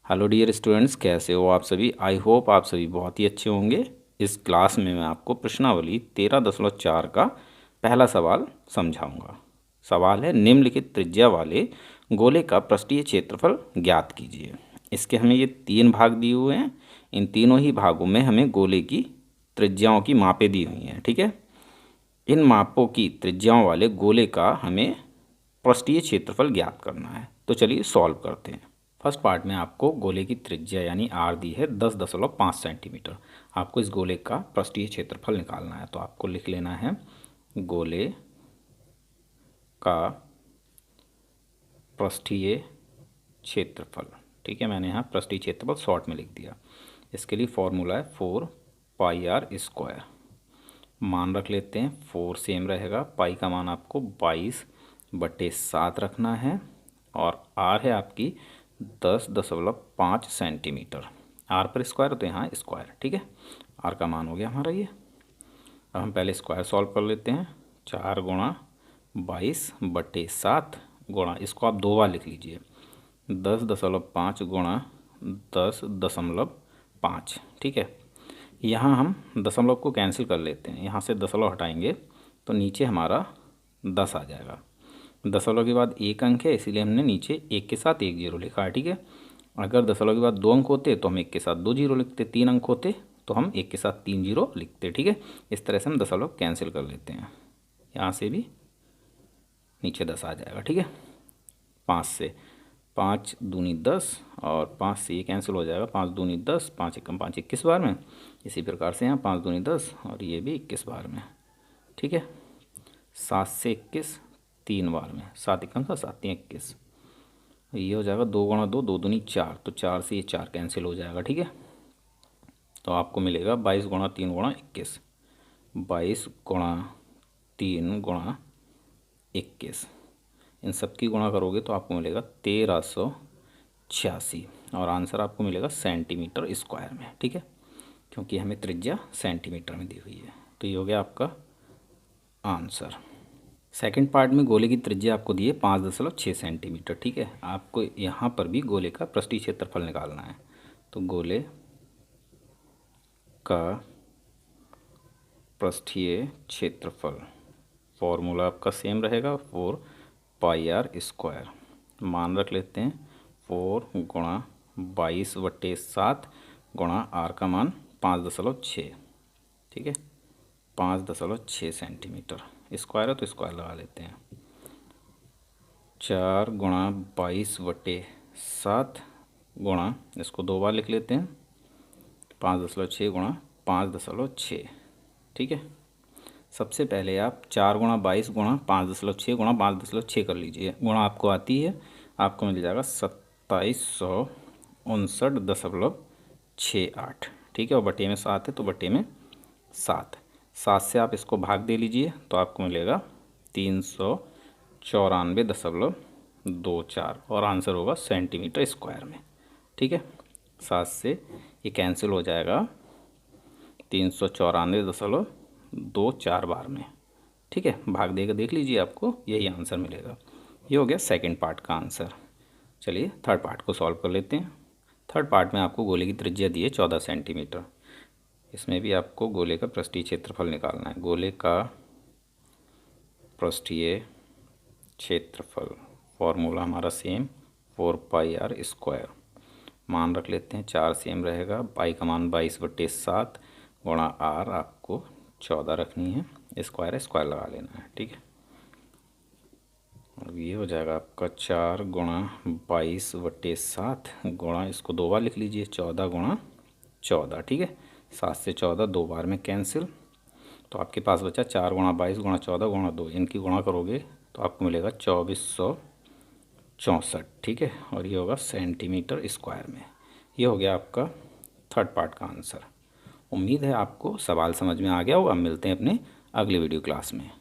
Hello dear students, कैसे हो आप सभी। आई होप आप सभी बहुत ही अच्छे होंगे। इस क्लास में मैं आपको प्रश्नावली 13.4 का पहला सवाल समझाऊंगा। सवाल है, निम्नलिखित त्रिज्या वाले गोले का पृष्ठीय क्षेत्रफल ज्ञात कीजिए। इसके हमें ये 3 भाग दिए हुए हैं। इन तीनों ही भागों में हमें गोले की त्रिज्याओं की मापें दी हुई हैं। ठीक है, इन मापों की त्रिज्याओं वाले गोले का हमें पृष्ठीय क्षेत्रफल ज्ञात करना है। तो चलिए सॉल्व करते हैं। फर्स्ट पार्ट में आपको गोले की त्रिज्या यानी आर दी है 10.5 सेंटीमीटर। आपको इस गोले का पृष्ठीय क्षेत्रफल निकालना है। तो आपको लिख लेना है गोले का पृष्ठीय क्षेत्रफल। ठीक है, मैंने यहाँ पृष्ठीय क्षेत्रफल शॉर्ट में लिख दिया। इसके लिए फॉर्मूला है 4πr²। मान रख लेते हैं, 4 सेम रहेगा। पाई का मान आपको 22/7 रखना है और आर है आपकी 10.5 सेंटीमीटर। आर पर स्क्वायर होते हैं, यहाँ स्क्वायर। ठीक है, आर का मान हो गया हमारा ये। अब हम पहले स्क्वायर सॉल्व कर लेते हैं। 4 गुणा 22/7 गुणा, इसको आप 2 बार लिख लीजिए, 10.5 गुणा 10.5। ठीक है, यहाँ हम दशमलव को कैंसिल कर लेते हैं। यहाँ से दशमलव हटाएंगे तो नीचे हमारा 10 आ जाएगा। दशमलव के बाद 1 अंक है, इसीलिए हमने नीचे 1 के साथ 1 जीरो लिखा है। ठीक है, अगर दशमलव के बाद 2 अंक होते तो हम 1 के साथ 2 जीरो लिखते, 3 अंक होते तो हम 1 के साथ 3 जीरो लिखते। ठीक है, इस तरह से हम दशमलव कैंसिल कर लेते हैं। यहाँ से भी नीचे 10 आ जाएगा। ठीक है, 5 से 5 दूनी 10 और 5 से ये कैंसिल हो जाएगा। 5 दूनी 10, 5 एकम 5, 21 बार में। इसी प्रकार से यहाँ 5 दूनी 10 और ये भी 21 बार में। ठीक है, 7 से 21 3 बार में, 7 एकम 7, 7 3 21। ये हो जाएगा 2 गुणा 2, 2 दूनी 4, तो 4 से ये 4 कैंसिल हो जाएगा। ठीक है, तो आपको मिलेगा 22 गुणा 3 गुणा 21, 22 गुणा 3 गुणा 21। इन सब की गुणा करोगे तो आपको मिलेगा 1386 और आंसर आपको मिलेगा सेंटीमीटर स्क्वायर में। ठीक है, क्योंकि हमें त्रिज्या सेंटीमीटर में दी हुई है। तो ये हो गया आपका आंसर। सेकंड पार्ट में गोले की त्रिज्या आपको दी है 5.6 सेंटीमीटर। ठीक है, आपको यहाँ पर भी गोले का पृष्ठीय क्षेत्रफल निकालना है। तो गोले का पृष्ठीय क्षेत्रफल फॉर्मूला आपका सेम रहेगा, 4πr²। मान रख लेते हैं 4 गुणा 22/7 गुणा आर का मान 5.6। ठीक है, 5.6 सेंटीमीटर। स्क्वायर है तो स्क्वायर लगा लेते हैं। 4 गुणा 22/7 गुणा, इसको 2 बार लिख लेते हैं, 5.6 गुणा 5.6। ठीक है, सबसे पहले आप 4 गुणा 22 गुणा 5.6 गुणा 5.6 कर लीजिए। गुणा आपको आती है, आपको मिल जाएगा 2759.68। ठीक है, और बटे में 7 है तो बटे में 7। 7 से आप इसको भाग दे लीजिए तो आपको मिलेगा 394.24 और आंसर होगा सेंटीमीटर स्क्वायर में। ठीक है, 7 से ये कैंसिल हो जाएगा 394.24 बार में। ठीक है, भाग देकर देख लीजिए, आपको यही आंसर मिलेगा। ये हो गया सेकंड पार्ट का आंसर। चलिए थर्ड पार्ट को सॉल्व कर लेते हैं। थर्ड पार्ट में आपको गोले की त्रिज्या दी है 14 सेंटीमीटर। इसमें भी आपको गोले का पृष्ठीय क्षेत्रफल निकालना है। गोले का पृष्ठीय क्षेत्रफल फॉर्मूला हमारा सेम, 4πr²। मान रख लेते हैं, 4 सेम रहेगा। पाई का मान 22/7 गुणा आर आपको 14 रखनी है। स्क्वायर है, स्क्वायर लगा लेना है। ठीक है, और ये हो जाएगा आपका 4 गुणा 22/7 गुणा, इसको 2 बार लिख लीजिए, 14 गुणा 14। ठीक है, 7 से 14 2 बार में कैंसिल, तो आपके पास बचा 4 गुणा 22 गुणा 14 गुणा 2। इनकी गुणा करोगे तो आपको मिलेगा 2464। ठीक है, और ये होगा सेंटीमीटर स्क्वायर में। ये हो गया आपका थर्ड पार्ट का आंसर। उम्मीद है आपको सवाल समझ में आ गया होगा। मिलते हैं अपने अगले वीडियो क्लास में।